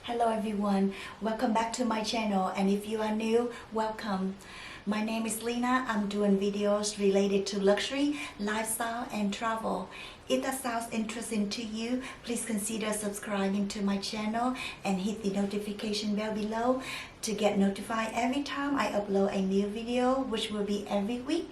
Hello everyone, welcome back to my channel, and if you are new, welcome. My name is Lena. I'm doing videos related to luxury, lifestyle and travel. If that sounds interesting to you, please consider subscribing to my channel and hit the notification bell below to get notified every time I upload a new video, which will be every week.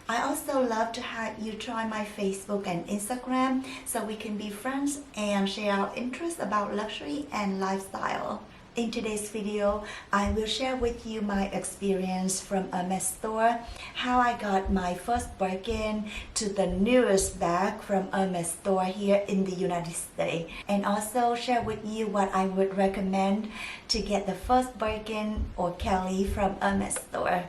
I also love to have you try my Facebook and Instagram so we can be friends and share our interests about luxury and lifestyle. In today's video, I will share with you my experience from Hermes store, how I got my first Birkin to the newest bag from Hermes store here in the United States, and also share with you what I would recommend to get the first Birkin or Kelly from Hermes store.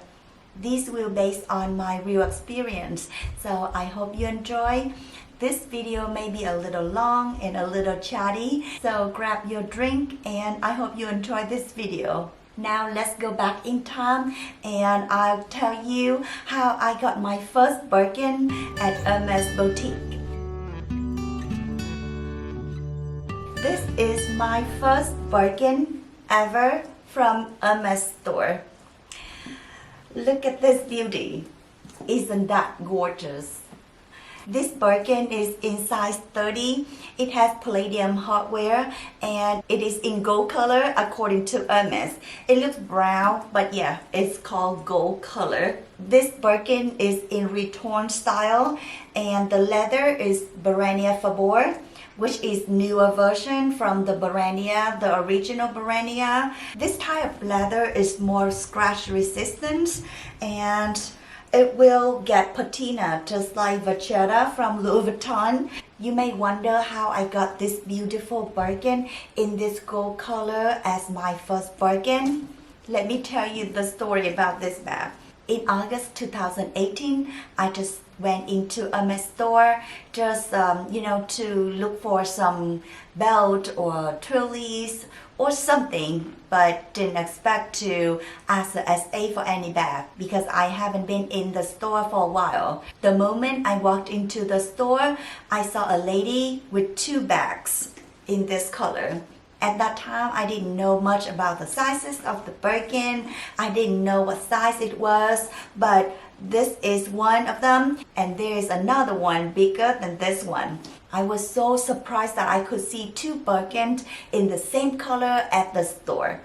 These will based on my real experience, so I hope you enjoy. This video may be a little long and a little chatty, so grab your drink and I hope you enjoy this video. Now let's go back in time and I'll tell you how I got my first Birkin at Hermes boutique. This is my first Birkin ever from Hermes store. Look at this beauty. Isn't that gorgeous? This Birkin is in size 30. It has palladium hardware and it is in gold color according to Hermes. It looks brown, but yeah, it's called gold color. This Birkin is in retorn style and the leather is Birania Fabor, which is newer version from the Birania, the original Birania. This type of leather is more scratch resistant and it will get patina just like Vachetta from Louis Vuitton. You may wonder how I got this beautiful Birkin in this gold color as my first Birkin. Let me tell you the story about this bag. In August 2018, I just went into Hermes store just to look for some belt or trellis or something, but didn't expect to ask the SA for any bag because I haven't been in the store for a while. The moment I walked into the store, I saw a lady with two bags in this color. At that time, I didn't know much about the sizes of the Birkin. I didn't know what size it was, but this is one of them, and there is another one bigger than this one. I was so surprised that I could see two Birkins in the same color at the store.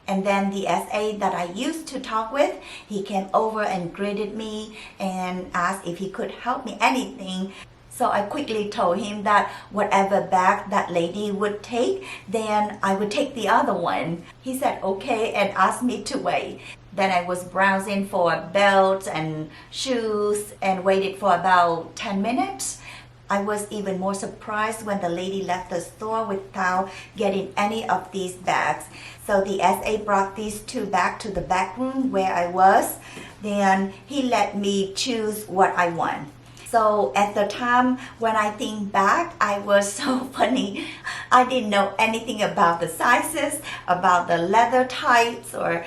And then the SA that I used to talk with, he came over and greeted me and asked if he could help me anything. So I quickly told him that whatever bag that lady would take, then I would take the other one. He said okay and asked me to wait. Then I was browsing for belts and shoes and waited for about 10 minutes. I was even more surprised when the lady left the store without getting any of these bags. So the SA brought these two back to the back room where I was. Then he let me choose what I want. So at the time, when I think back, I was so funny. I didn't know anything about the sizes, about the leather types, or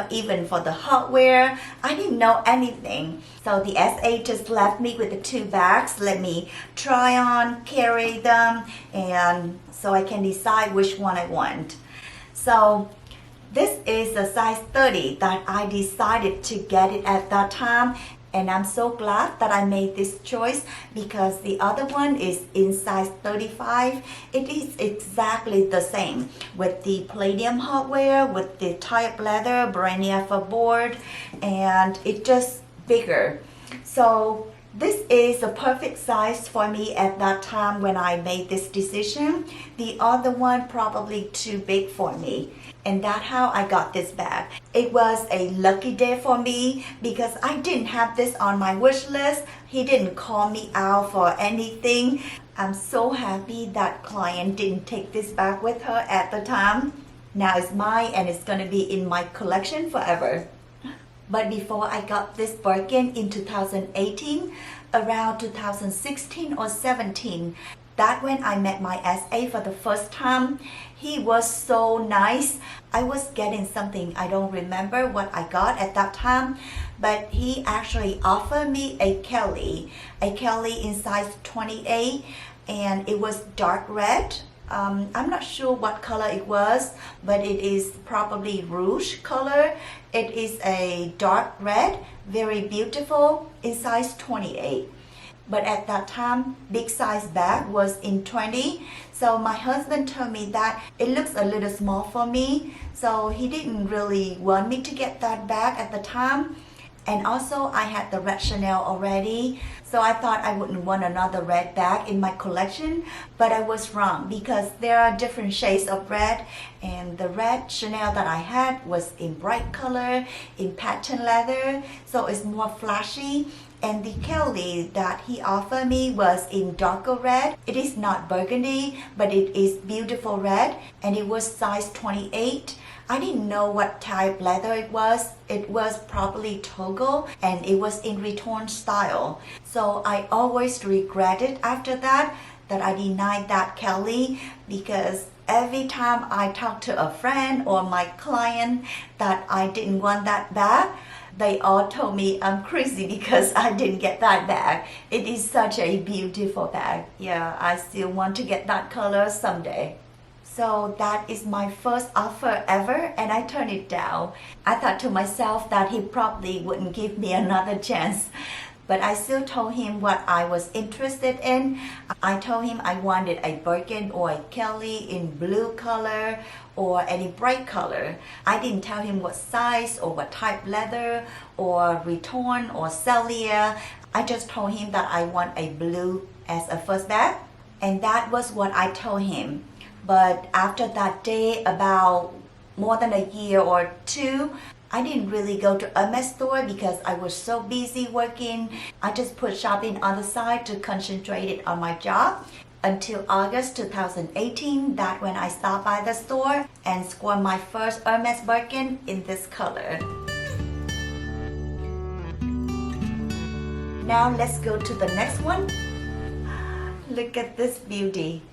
even for the hardware. I didn't know anything. So the SA just left me with the two bags, let me try on, carry them, and so I can decide which one I want. So this is the size 30 that I decided to get it at that time. And I'm so glad that I made this choice because the other one is in size 35. It is exactly the same with the palladium hardware, with the type leather, Birania Fabor, and it's just bigger. So this is the perfect size for me at that time when I made this decision. The other one probably too big for me. And that's how I got this bag. It was a lucky day for me because I didn't have this on my wish list. He didn't call me out for anything. I'm so happy that client didn't take this bag with her at the time. Now it's mine and it's gonna be in my collection forever. But before I got this Birkin in 2018, around 2016 or 17, that when I met my SA for the first time, he was so nice. I was getting something, I don't remember what I got at that time, but he actually offered me a Kelly in size 28, and it was dark red I'm not sure what color it was, but it is probably rouge color. It is a dark red, very beautiful, in size 28. But at that time, big size bag was in 20. So my husband told me that it looks a little small for me. So he didn't really want me to get that bag at the time. And also I had the red Chanel already. So I thought I wouldn't want another red bag in my collection. But I was wrong because there are different shades of red. And the red Chanel that I had was in bright color, in patent leather. So it's more flashy. And the Kelly that he offered me was in darker red. It is not burgundy, but it is beautiful red. And it was size 28. I didn't know what type leather it was. It was probably toggle and it was in return style. So I always regretted after that I denied that Kelly, because every time I talk to a friend or my client that I didn't want that bag, they all told me I'm crazy because I didn't get that bag. It is such a beautiful bag. Yeah, I still want to get that color someday. So that is my first offer ever, and I turned it down. I thought to myself that he probably wouldn't give me another chance. But I still told him what I was interested in. I told him I wanted a Birkin or a Kelly in blue color or any bright color. I didn't tell him what size or what type leather or return or cellular. I just told him that I want a blue as a first bag. And that was what I told him. But after that day, about more than a year or two, I didn't really go to Hermes store because I was so busy working. I just put shopping on the side to concentrate it on my job until August 2018. That's when I stopped by the store and scored my first Hermes Birkin in this color. Now let's go to the next one. Look at this beauty.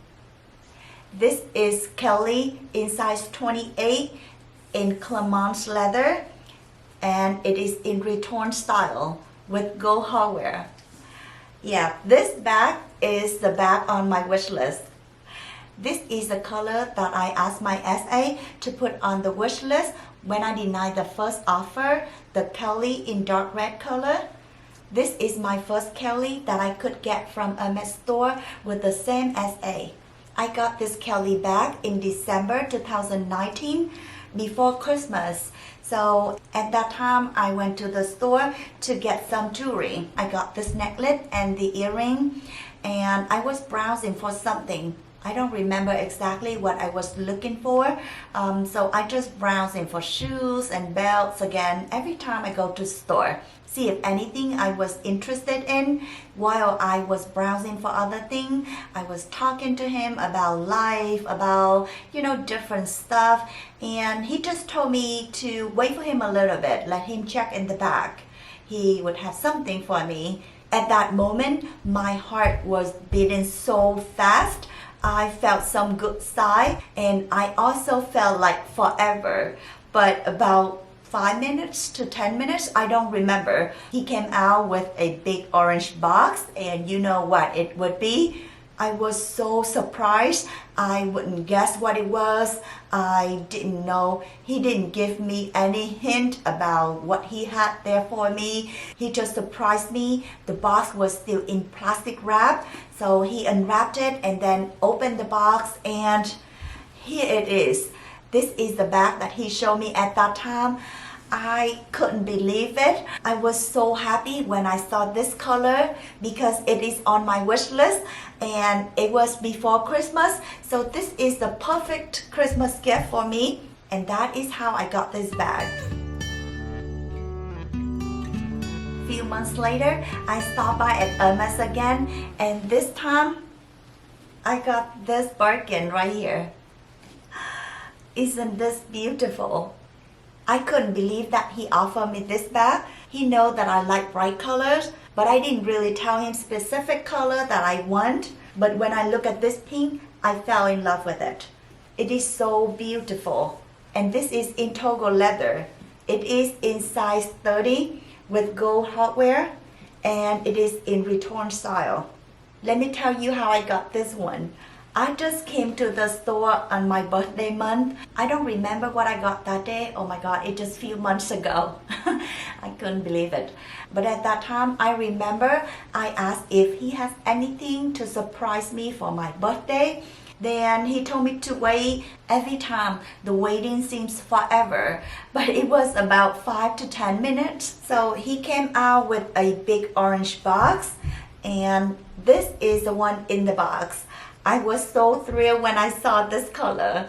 This is Kelly in size 28 in Clemence leather, and it is in return style with gold hardware. Yeah, this bag is the bag on my wish list. This is the color that I asked my SA to put on the wish list when I denied the first offer, the Kelly in dark red color. This is my first Kelly that I could get from Hermes store with the same SA. I got this Kelly bag in December 2019 before Christmas. So at that time I went to the store to get some jewelry. I got this necklace and the earring, and I was browsing for something. I don't remember exactly what I was looking for. So I just browsing for shoes and belts again every time I go to store. See if anything I was interested in. While I was browsing for other things, I was talking to him about life, about, different stuff. And he just told me to wait for him a little bit, let him check in the back. He would have something for me. At that moment, my heart was beating so fast. I felt some good sigh, and I also felt like forever. But about 5 minutes to 10 minutes, I don't remember. He came out with a big orange box, and you know what it would be? I was so surprised. I wouldn't guess what it was. I didn't know. He didn't give me any hint about what he had there for me. He just surprised me. The box was still in plastic wrap. So he unwrapped it and then opened the box, and here it is. This is the bag that he showed me at that time. I couldn't believe it. I was so happy when I saw this color because it is on my wish list and it was before Christmas. So this is the perfect Christmas gift for me, and that is how I got this bag. A few months later, I stopped by at Hermes again, and this time I got this Birkin right here. Isn't this beautiful? I couldn't believe that he offered me this bag. He knows that I like bright colors, but I didn't really tell him specific color that I want. But when I look at this pink, I fell in love with it. It is so beautiful. And this is in toggle leather. It is in size 30 with gold hardware, and it is in return style. Let me tell you how I got this one. I just came to the store on my birthday month. I don't remember what I got that day. Oh my God, it just few months ago. I couldn't believe it. But at that time, I remember I asked if he has anything to surprise me for my birthday. Then he told me to wait. Every time the waiting seems forever, but it was about 5 to 10 minutes. So he came out with a big orange box, and this is the one in the box. I was so thrilled when I saw this color.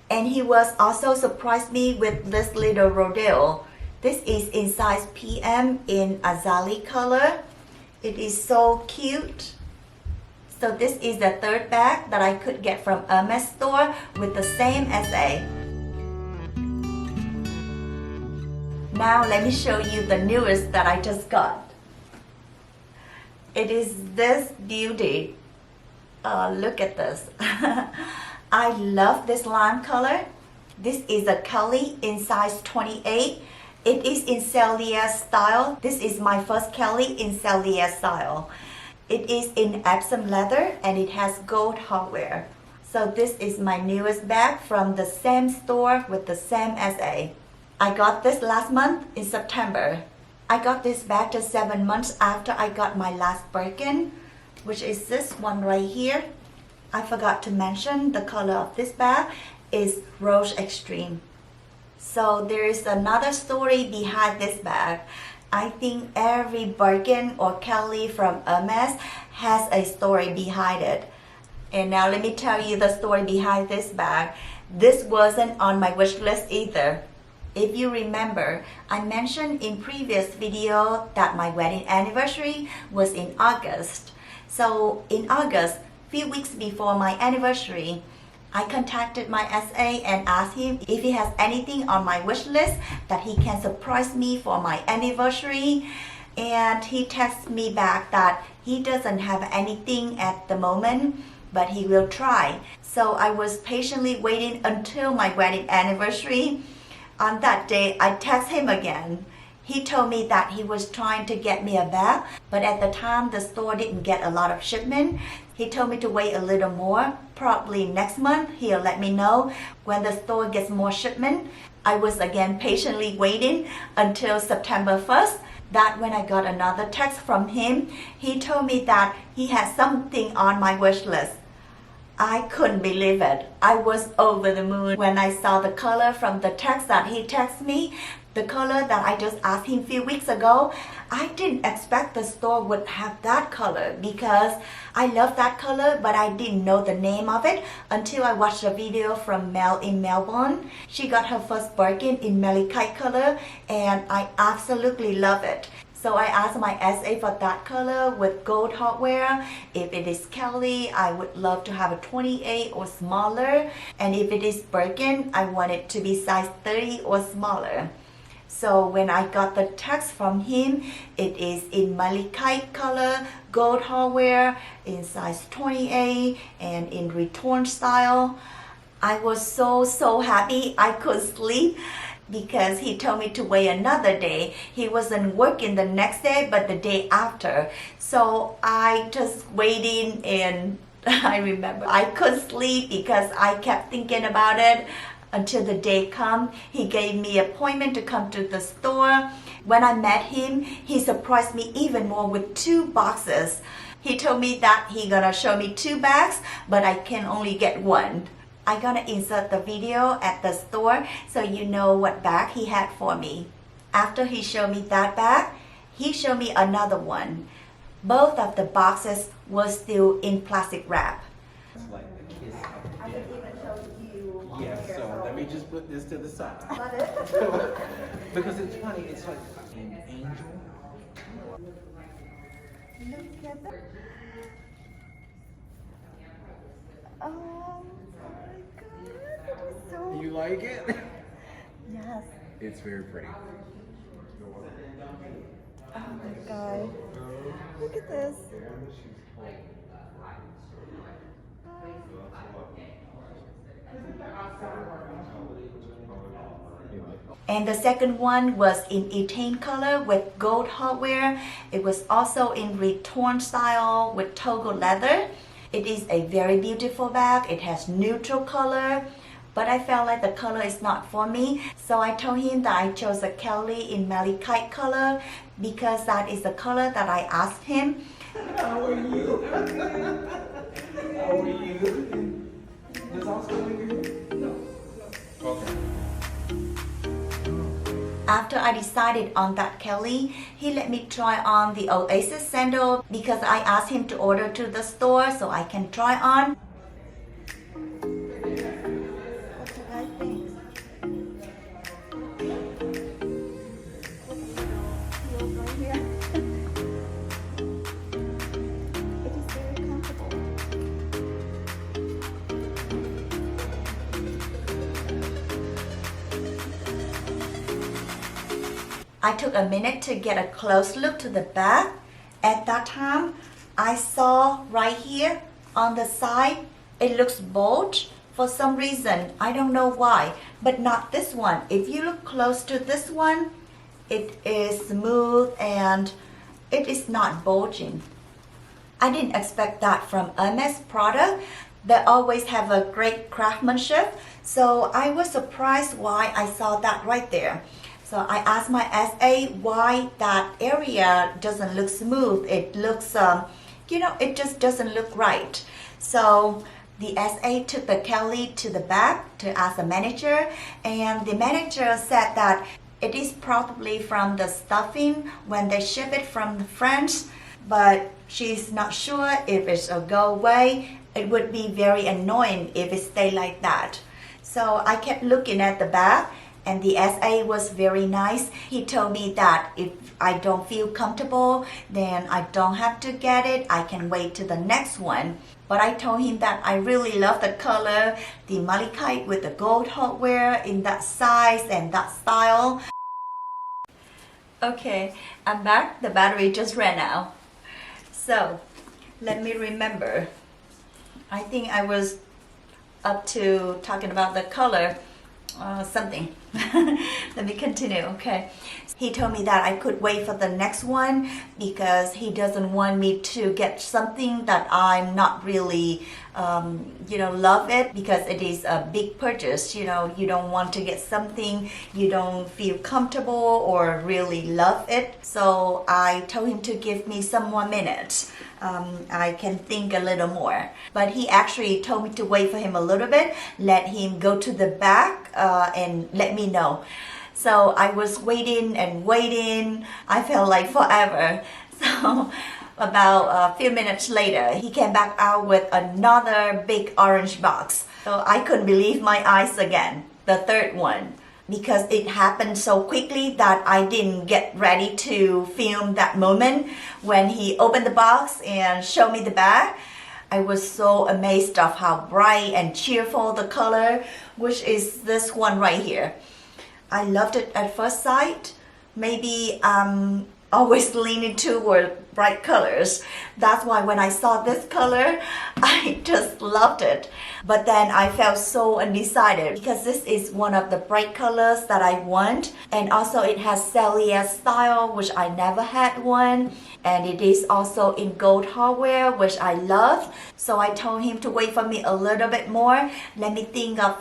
And he was also surprised me with this little rodeo. This is in size PM in azalea color. It is so cute. So this is the third bag that I could get from Hermes store with the same SA. Now let me show you the newest that I just got. It is this beauty. Look at this. I love this lime color. This is a Kelly in size 28. It is in Celia style. This is my first Kelly in Celia style. It is in Epsom leather and it has gold hardware. So this is my newest bag from the same store with the same SA. I got this last month in September. I got this bag just 7 months after I got my last Birkin, which is this one right here. I forgot to mention the color of this bag is Rose Extreme. So there is another story behind this bag. I think every Birkin or Kelly from Hermes has a story behind it. And now let me tell you the story behind this bag. This wasn't on my wish list either. If you remember, I mentioned in previous video that my wedding anniversary was in August. So in August, few weeks before my anniversary, I contacted my SA and asked him if he has anything on my wish list that he can surprise me for my anniversary. And he texted me back that he doesn't have anything at the moment, but he will try. So I was patiently waiting until my wedding anniversary. On that day, I texted him again. He told me that he was trying to get me a bag, but at the time the store didn't get a lot of shipment. He told me to wait a little more. Probably next month he'll let me know when the store gets more shipment. I was again patiently waiting until September 1st. That when I got another text from him, he told me that he had something on my wish list. I couldn't believe it. I was over the moon when I saw the color from the text that he texted me. The color that I just asked him a few weeks ago. I didn't expect the store would have that color because I love that color, but I didn't know the name of it until I watched a video from Mel in Melbourne. She got her first Birkin in malachite color and I absolutely love it. So I asked my SA for that color with gold hardware. If it is Kelly, I would love to have a 28 or smaller. And if it is Birkin, I want it to be size 30 or smaller. So when I got the text from him, it is in malachite color, gold hardware, in size 28 and in return style. I was so happy I could sleep because he told me to wait another day. He wasn't working the next day, but the day after. So I just waiting and I remember I couldn't sleep because I kept thinking about it. Until the day come, he gave me an appointment to come to the store. When I met him, he surprised me even more with 2 boxes. He told me that he gonna show me 2 bags, but I can only get 1. I gonna insert the video at the store so you know what bag he had for me. After he showed me that bag, he showed me another one. Both of the boxes were still in plastic wrap. Like the kiss of I can even show you. Yeah, so let me just put this to the side. Because it's funny, it's like an angel. Look at that. Oh my God, it is so You like it? Yes. It's very pretty. Oh my God. Look at this. And the second one was in ethane color with gold hardware. It was also in return style with toggle leather. It is a very beautiful bag. It has neutral color, but I felt like the color is not for me. So I told him that I chose a Kelly in malachite color because that is the color that I asked him. How are you? How are you? Does also no. Okay. After I decided on that Kelly, he let me try on the Oasis sandal because I asked him to order to the store so I can try on. What do I think? Feels right here. It is very comfortable. I took a minute to get a close look to the back. At that time, I saw right here on the side, it looks bulged for some reason. I don't know why, but not this one. If you look close to this one, it is smooth and it is not bulging. I didn't expect that from Hermes product. They always have a great craftsmanship. So I was surprised why I saw that right there. So I asked my SA why that area doesn't look smooth. It looks, it just doesn't look right. So the SA took the Kelly to the back to ask the manager, and the manager said that it is probably from the stuffing when they ship it from France, but she's not sure if it'll go away. It would be very annoying if it stayed like that. So I kept looking at the back, and the SA was very nice. He told me that if I don't feel comfortable, then I don't have to get it. I can wait to the next one. But I told him that I really love the color, the malachite with the gold hardware in that size and that style. Okay, I'm back. The battery just ran out. So, let me remember. I think I was up to talking about the color. Something. Let me continue. Okay. He told me that I could wait for the next one because he doesn't want me to get something that I'm not really, love it, because it is a big purchase. You don't want to get something you don't feel comfortable or really love it. So I told him to give me some more minutes. I can think a little more. But he actually told me to wait for him a little bit, let him go to the back and let me know. So I was waiting and waiting. I felt like forever. So about a few minutes later, he came back out with another big orange box. So I couldn't believe my eyes again, the third one. Because it happened so quickly that I didn't get ready to film that moment when he opened the box and showed me the bag. I was so amazed of how bright and cheerful the color, which is this one right here. I loved it at first sight. Maybe I'm always leaning toward bright colors. That's why when I saw this color, I just loved it. But then I felt so undecided because this is one of the bright colors that I want. And also it has cellular style, which I never had one. And it is also in gold hardware, which I love. So I told him to wait for me a little bit more. Let me think of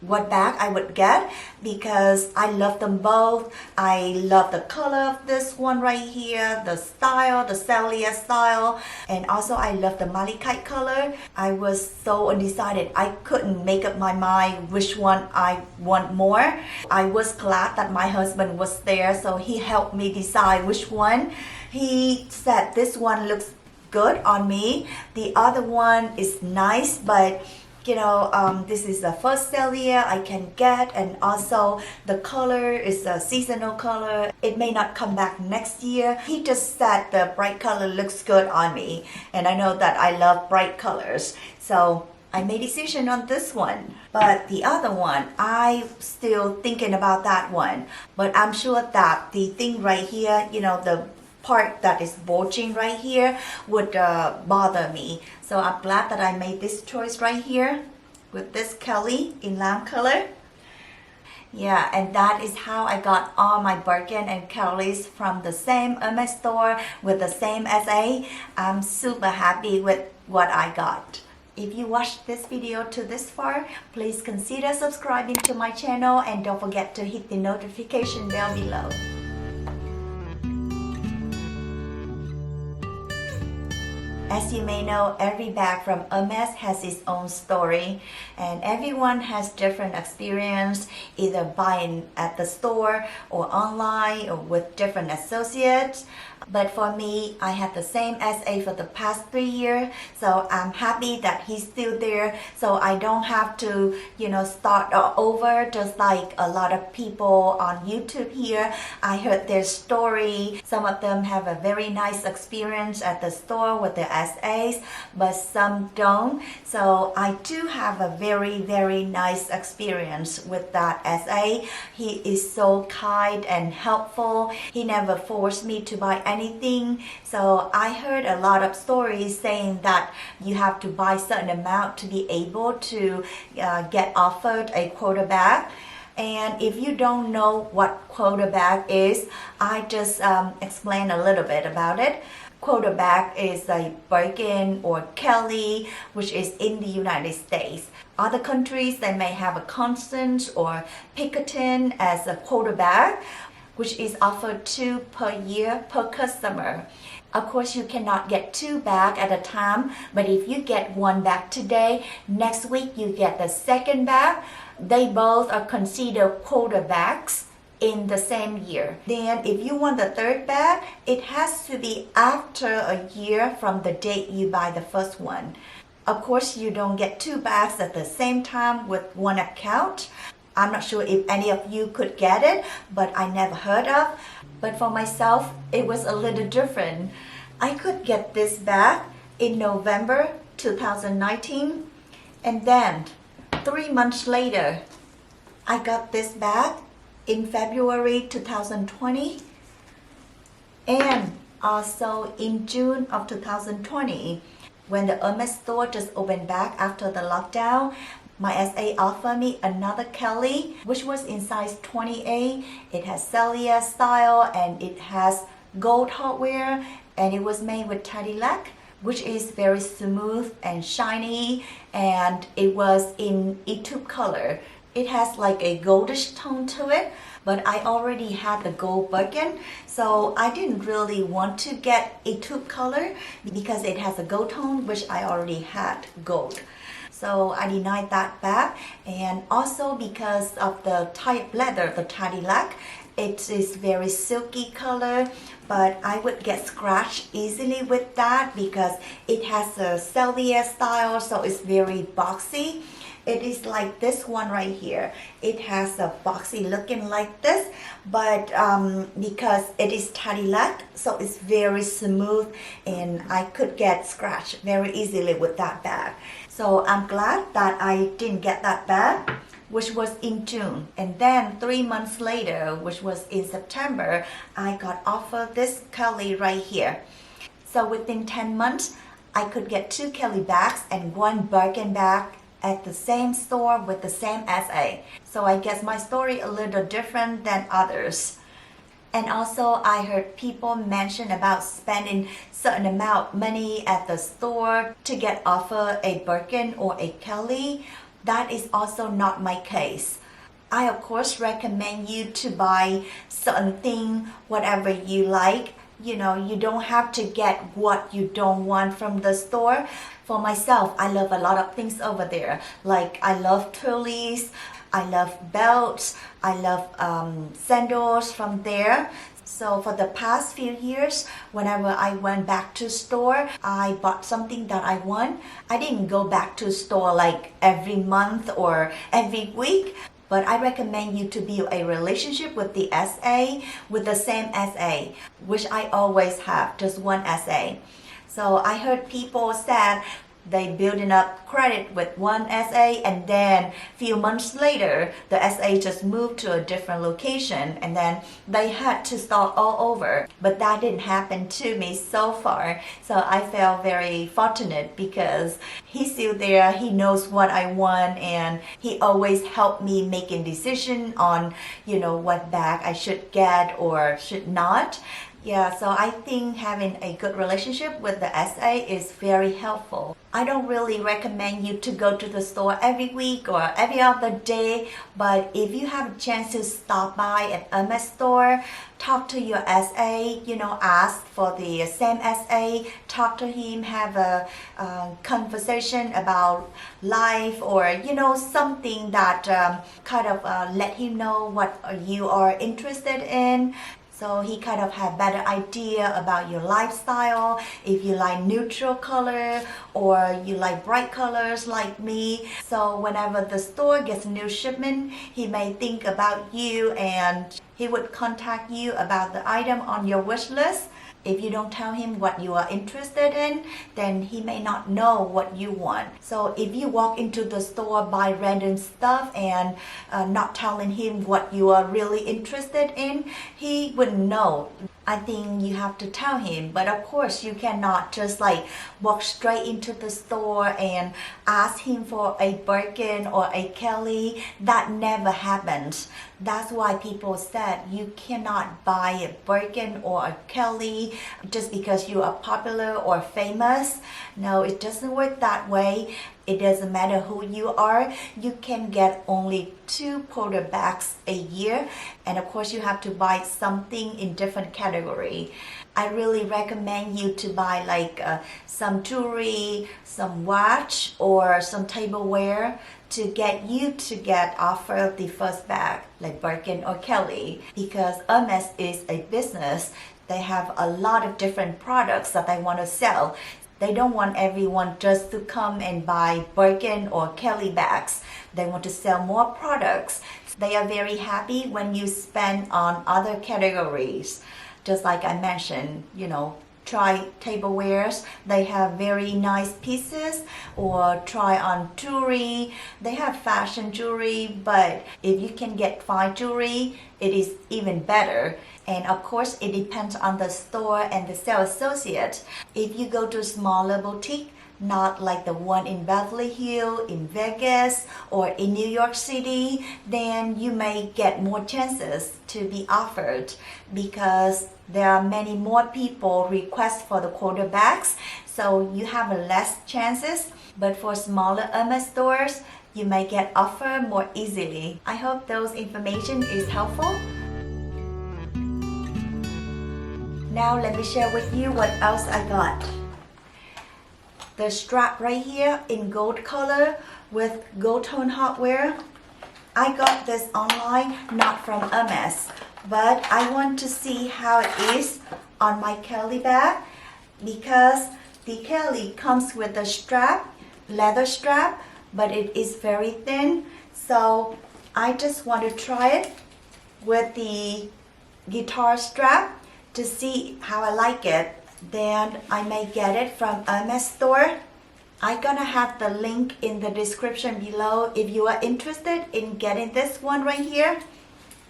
what bag I would get, because I love them both. I love the color of this one right here, the style, the cellular style, and also I love the malachite color. I was so undecided. I couldn't make up my mind which one I want more. I was glad that my husband was there, so he helped me decide which one. He said this one looks good on me. The other one is nice, but this is the first cellular I can get, and also the color is a seasonal color. It may not come back next year. He just said the bright color looks good on me, and I know that I love bright colors. So I made a decision on this one. But the other one, I'm still thinking about that one. But I'm sure that the thing right here, the part that is bulging right here would bother me. So I'm glad that I made this choice right here with this Kelly in lamb color. Yeah, and that is how I got all my Birkin and Kellys from the same Hermes store with the same SA. I'm super happy with what I got. If you watched this video to this far, please consider subscribing to my channel and don't forget to hit the notification bell below. As you may know, every bag from Hermes has its own story, and everyone has different experience, either buying at the store or online or with different associates. But for me, I had the same SA for the past 3 years, so I'm happy that he's still there, so I don't have to, start over just like a lot of people on YouTube here. I heard their story. Some of them have a very nice experience at the store with their SAs, but some don't. So I do have a very, very nice experience with that SA. He is so kind and helpful. He never forced me to buy anything. So I heard a lot of stories saying that you have to buy certain amount to be able to get offered a quota bag. And if you don't know what quota bag is, I just explain a little bit about it. Quota bag is a Birkin or Kelly, which is in the United States. Other countries, they may have a Constance or Pinkerton as a quota bag, which is offered 2 per year per customer. Of course, you cannot get 2 bags at a time, but if you get 1 bag today, next week you get the second bag. They both are considered quota bags in the same year. Then if you want the third bag, it has to be after a year from the date you buy the first one. Of course, you don't get 2 bags at the same time with one account. I'm not sure if any of you could get it, but I never heard of. But for myself, it was a little different. I could get this bag in November 2019, and then 3 months later, I got this bag in February 2020, and also in June of 2020, when the Hermes store just opened back after the lockdown. My SA offered me another Kelly, which was in size 28. It has Celia style and it has gold hardware, and it was made with chatty lac, which is very smooth and shiny, and it was in etude color. It has like a goldish tone to it, but I already had the gold Birkin, so I didn't really want to get etude color because it has a gold tone, which I already had gold. So I denied that bag, and also because of the type leather, the chatty lac, it is very silky color, but I would get scratched easily with that because it has a Celia style, so it's very boxy. It is like this one right here. It has a boxy looking like this, but because it is chatty lac, so it's very smooth, and I could get scratched very easily with that bag. So I'm glad that I didn't get that bag, which was in June. And then 3 months later, which was in September, I got offered this Kelly right here. So within 10 months, I could get 2 Kelly bags and 1 Birkin bag at the same store with the same SA. So I guess my story a little different than others. And also I heard people mention about spending certain amount of money at the store to get offered a Birkin or a Kelly. That is also not my case. I of course recommend you to buy certain thing, whatever you like. You don't have to get what you don't want from the store. For myself, I love a lot of things over there. Like I love trolleys, I love belts, I love sandals from there. So for the past few years, whenever I went back to store, I bought something that I want. I didn't go back to store like every month or every week. But I recommend you to build a relationship with the SA, with the same SA, which I always have, just one SA. So I heard people said they building up credit with one SA, and then few months later, the SA just moved to a different location, and then they had to start all over. But that didn't happen to me so far. So I felt very fortunate because he's still there, he knows what I want, and he always helped me making decision on, what bag I should get or should not. Yeah, so I think having a good relationship with the SA is very helpful. I don't really recommend you to go to the store every week or every other day, but if you have a chance to stop by at Hermes store, talk to your SA, ask for the same SA, talk to him, have a conversation about life or, something that kind of let him know what you are interested in. So he kind of have better idea about your lifestyle, if you like neutral color or you like bright colors like me. So whenever the store gets a new shipment, he may think about you and he would contact you about the item on your wish list. If you don't tell him what you are interested in, then he may not know what you want. So if you walk into the store, buy random stuff and not telling him what you are really interested in, he wouldn't know. I think you have to tell him, but of course you cannot just walk straight into the store and ask him for a Birkin or a Kelly. That never happens. That's why people said you cannot buy a Birkin or a Kelly just because you are popular or famous. No, it doesn't work that way. It doesn't matter who you are. You can get only 2 porter bags a year. And of course, you have to buy something in different category. I really recommend you to buy some jewelry, some watch, or some tableware to get offered the first bag, like Birkin or Kelly. Because Hermes is a business. They have a lot of different products that they want to sell. They don't want everyone just to come and buy Birkin or Kelly bags. They want to sell more products. They are very happy when you spend on other categories. Just like I mentioned, try tablewares. They have very nice pieces, or try on jewelry. They have fashion jewelry, but if you can get fine jewelry, it is even better. And of course, it depends on the store and the sales associate. If you go to a smaller boutique, not like the one in Beverly Hills, in Vegas, or in New York City, then you may get more chances to be offered because there are many more people request for the quarter bags, so you have less chances. But for smaller Hermes stores, you may get offered more easily. I hope those information is helpful. Now let me share with you what else I got. The strap right here in gold color with gold tone hardware. I got this online, not from Hermes, but I want to see how it is on my Kelly bag because the Kelly comes with a strap, leather strap, but it is very thin. So I just want to try it with the guitar strap to see how I like it. Then I may get it from Hermes store. I'm gonna have the link in the description below if you are interested in getting this one right here.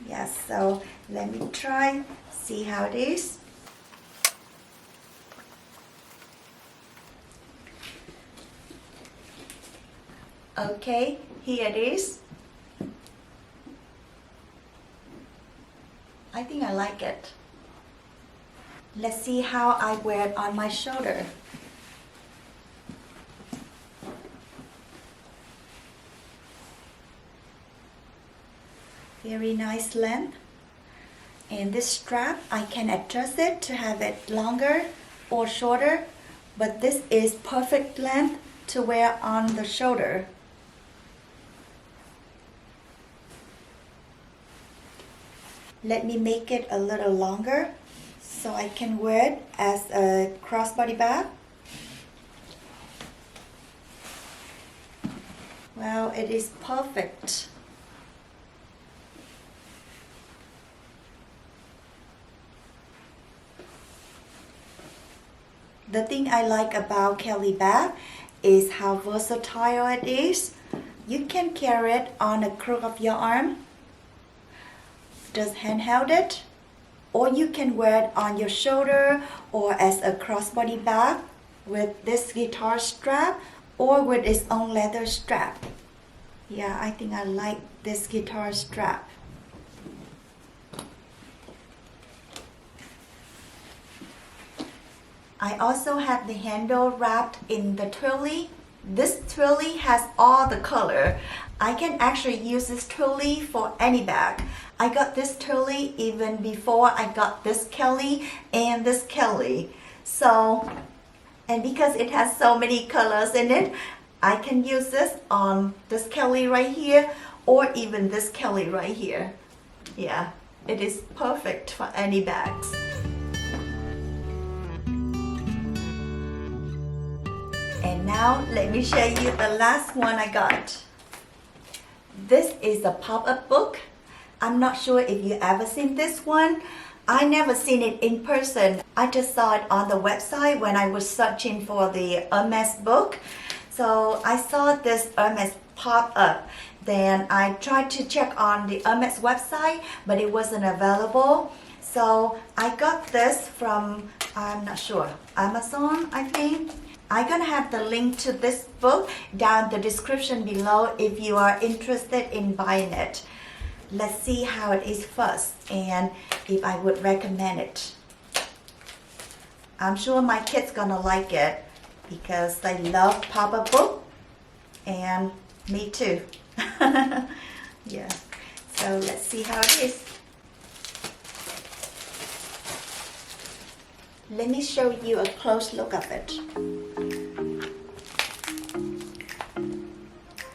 Yes, so let me try, see how it is. Okay, here it is. I think I like it. Let's see how I wear it on my shoulder. Very nice length. And this strap, I can adjust it to have it longer or shorter, but this is perfect length to wear on the shoulder. Let me make it a little longer so I can wear it as a crossbody bag. Well, it is perfect. The thing I like about Kelly bag is how versatile it is. You can carry it on the crook of your arm, just handheld it, or you can wear it on your shoulder or as a crossbody bag with this guitar strap or with its own leather strap. Yeah, I think I like this guitar strap. I also have the handle wrapped in the twirly. This twirly has all the color. I can actually use this twirly for any bag. I got this twirly even before I got this Kelly and this Kelly. So, and because it has so many colors in it, I can use this on this Kelly right here or even this Kelly right here. Yeah, it is perfect for any bags. And now let me show you the last one I got. This is a pop-up book. I'm not sure if you ever seen this one. I never seen it in person. I just saw it on the website when I was searching for the Hermes book. So I saw this Hermes pop-up. Then I tried to check on the Hermes website, but it wasn't available. So I got this from, I'm not sure, Amazon, I think. I'm gonna have the link to this book down the description below if you are interested in buying it. Let's see how it is first and if I would recommend it. I'm sure my kids gonna like it because they love pop-up book and me too. Yeah, so let's see how it is. Let me show you a close look of it.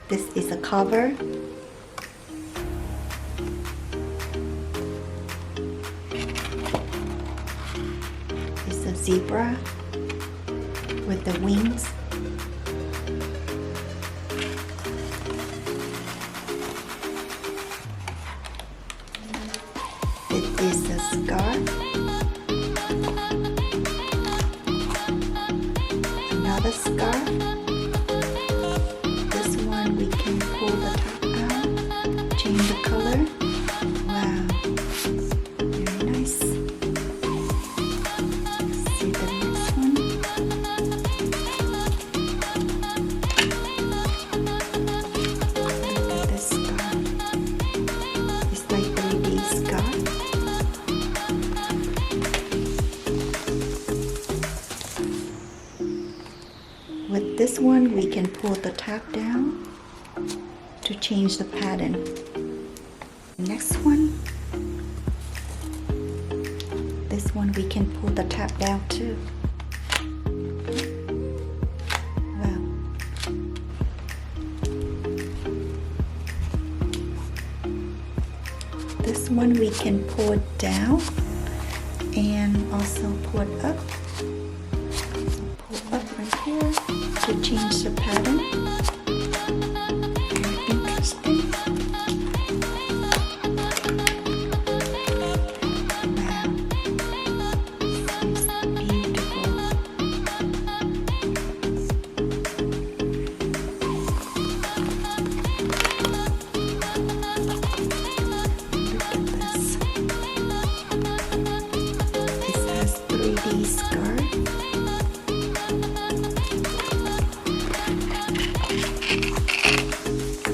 This is a cover. It's a zebra with the wings. It is a scarf. Another scarf. This one we can pull the top out, change the color. Wow, very nice. Let's see the next one. Look at this scarf. It's like 3D scarf. With this one, we can pull the top down to change the pattern. Next one, this one we can pull the top down too. Wow. This one we can pull it down and also pull it up. Pull up right here to change the pattern. Very interesting. Wow, this is beautiful. Look at this. This has 3D scarf.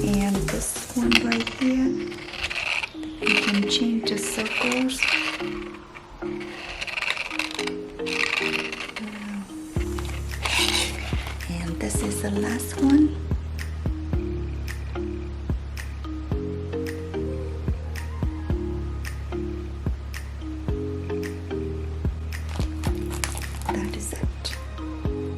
And this one right here, you can change the circles. Wow. And this is the last one. That is it.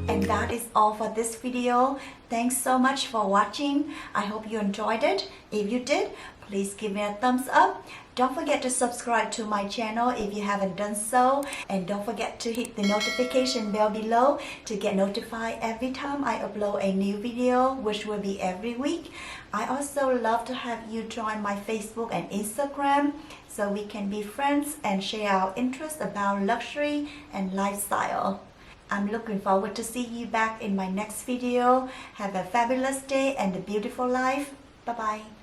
And that is all for this video. Thanks so much for watching. I hope you enjoyed it. If you did, please give me a thumbs up. Don't forget to subscribe to my channel if you haven't done so. And don't forget to hit the notification bell below to get notified every time I upload a new video, which will be every week. I also love to have you join my Facebook and Instagram so we can be friends and share our interests about luxury and lifestyle. I'm looking forward to see you back in my next video. Have a fabulous day and a beautiful life. Bye-bye.